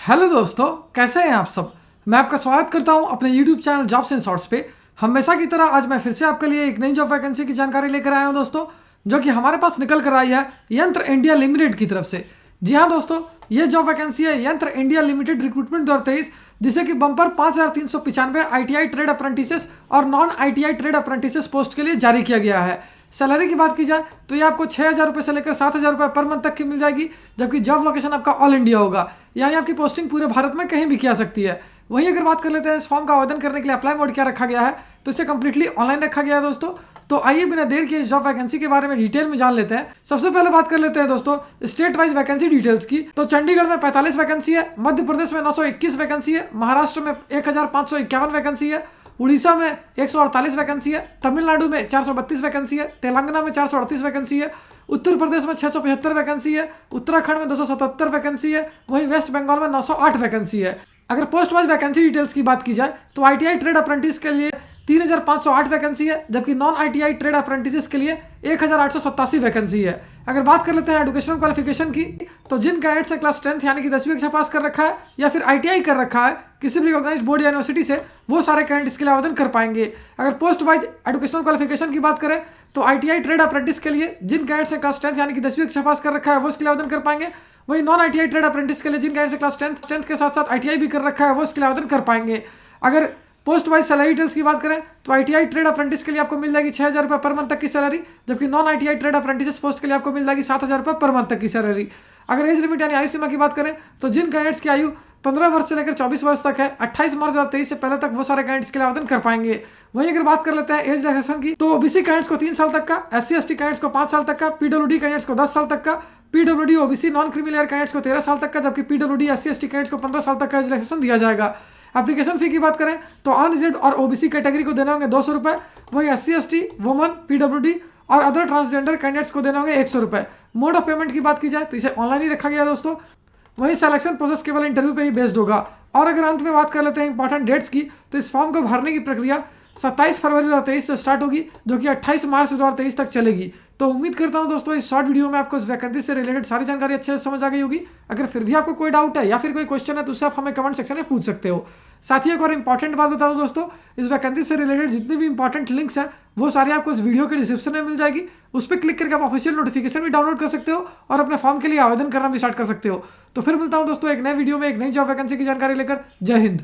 Hello दोस्तों, कैसे हैं आप सब। मैं आपका स्वागत करता हूं अपने YouTube channel jobs in shorts पे। हमेशा की तरह आज मैं फिर से आपके लिए एक नई जॉब वैकेंसी की जानकारी लेकर आया हूं दोस्तों, जो कि हमारे पास निकल कर आई है यंत्र इंडिया लिमिटेड की तरफ से। जी हाँ दोस्तों, ये जॉब वैकेंसी है यंत्र इंडिया लिमिटेड रिक्रूटमेंट 2023, जिसे कि बम्पर 5395 ITI ट्रेड अप्रेंटिसेस और non ITI trade apprentices post के लिए जारी किया गया है। सैलरी की बात की जाए तो ये आपको 6,000 रुपये से लेकर 7,000 रुपये पर मंथ तक की मिल जाएगी, जबकि जॉब लोकेशन आपका ऑल इंडिया होगा, यानी आपकी पोस्टिंग पूरे भारत में कहीं भी की जा सकती है। वहीं अगर बात कर लेते हैं इस फॉर्म का आवेदन करने के लिए अप्लाई मोड क्या रखा गया है, तो इसे कंप्लीटली ऑनलाइन रखा गया है दोस्तों। तो आइए बिना देर किए इस जॉब वैकेंसी के बारे में डिटेल में जान लेते हैं। सबसे पहले बात कर लेते हैं दोस्तों स्टेट वाइज वैकेंसी डिटेल्स की। तो चंडीगढ़ में 45 वैकेंसी है, मध्य प्रदेश में 921 वैकेंसी है, महाराष्ट्र में 1551 वैकेंसी है, उड़ीसा में 148 वैकेंसी है, तमिलनाडु में 432 वैकेंसी है, तेलंगाना में 438 वैकेंसी है, उत्तर प्रदेश में 675 वैकेंसी है, उत्तराखंड में 277 वैकेंसी है, वहीं वेस्ट बंगाल में 908 वैकेंसी है। अगर पोस्ट वाइज वैकेंसी डिटेल्स की बात की जाए तो ITI ट्रेड अप्रेंटिस के लिए 3,508 वैकेंसी है, जबकि नॉन ITI ट्रेड अप्रेंटिस के लिए 1,887 वैकेंसी है। अगर बात कर लेते हैं एजुकेशनल क्वालिफिकेशन की, तो जिन कैडेट्स ने क्लास 10th यानी कि 10वीं कक्षा पास कर रखा है या फिर ITI कर रखा है किसी भी रिकॉग्नाइज बोर्ड या यूनिवर्सिटी से, वो सारे कैंडिडेट्स के लिए आवेदन कर पाएंगे। अगर पोस्ट वाइज एजुकेशनल क्वालिफिकेशन की बात करें तो ITI ट्रेड अप्रेंटिस के लिए जिन कैडेट्स ने क्लास 10th यानी कि 10वीं कक्षा पास कर रखा है वो इसके लिए आवेदन कर पाएंगे। वहीं नॉन ITI ट्रेड अप्रेंटिस के लिए जिन कैडेट्स ने क्लास 10th के साथ साथ ITI भी कर रखा है वो इसके लिए आवेदन कर पाएंगे। अगर पोस्ट वाइज सैलरी डिटेल्स की बात करें तो ITI ट्रेड अप्रेंटिस के लिए आपको मिल जाएगी 6,000 रुपये पर मंथ तक की सैलरी, जबकि non ITI trade apprentice post के लिए आपको मिल जाएगी 7,000 रुपये पर मंथ तक की सैलरी। अगर एज लिमिट यानी आयु सीमा की बात करें तो जिन कैंडिडेट्स की आयु 15 वर्ष से लेकर 24 वर्ष तक है, 28 मार्च 2023 से पहले तक वो सारे कैंडिडेट्स के लिए आवेदन कर पाएंगे। वहीं अगर बात कर लेते हैं एज रिलैक्सेशन की, तो OBC कैंडिडेट्स को 3 साल तक का, SC ST कैंडिडेट्स को 5 साल तक का, PWD कैंडिडेट्स को 10 साल तक का, PWD OBC non creamy layer candidates को 13 साल तक का, जबकि PWD SC ST कैंडिडेट्स को 15 साल तक का एज रिलैक्सेशन दिया जाएगा। एप्लीकेशन फी की बात करें तो अनरिजर्व्ड और OBC कैटेगरी को देने होंगे 200 रुपये, वहीं SC ST, वुमन, PWD और अदर ट्रांसजेंडर कैंडिडेट्स को देने होंगे 100 रुपये। मोड ऑफ पेमेंट की बात की जाए तो इसे ऑनलाइन ही रखा गया दोस्तों। वहीं सिलेक्शन प्रोसेस केवल इंटरव्यू पे ही बेस्ड होगा। और अगर अंत में बात कर लेते हैं इंपॉर्टेंट डेट्स की, तो इस फॉर्म को भरने की प्रक्रिया 27 फरवरी 2023 से स्टार्ट होगी, जो कि 28 मार्च 2023 तक चलेगी। तो उम्मीद करता हूं दोस्तों इस शॉर्ट वीडियो में आपको इस वैकेंसी से रिलेटेड सारी जानकारी अच्छे से समझ आ गई होगी। अगर फिर भी आपको कोई डाउट है या फिर कोई क्वेश्चन है तो उससे आप हमें कमेंट सेक्शन में पूछ सकते हो। साथ ही एक और इंपॉर्टेंट बात बता दूं दोस्तों, इस वैकेंसी से रिलेटेड जितने भी इंपॉर्टेंट लिंक्स हैं वो सारे आपको इस वीडियो के डिस्क्रिप्शन में मिल जाएगी। उस पर क्लिक करके आप ऑफिशियल नोटिफिकेशन भी डाउनलोड कर सकते हो और अपने फॉर्म के लिए आवेदन करना भी स्टार्ट कर सकते हो। तो फिर मिलता हूं दोस्तों एक नए वीडियो में एक नई जॉब वैकेंसी की जानकारी लेकर। जय हिंद।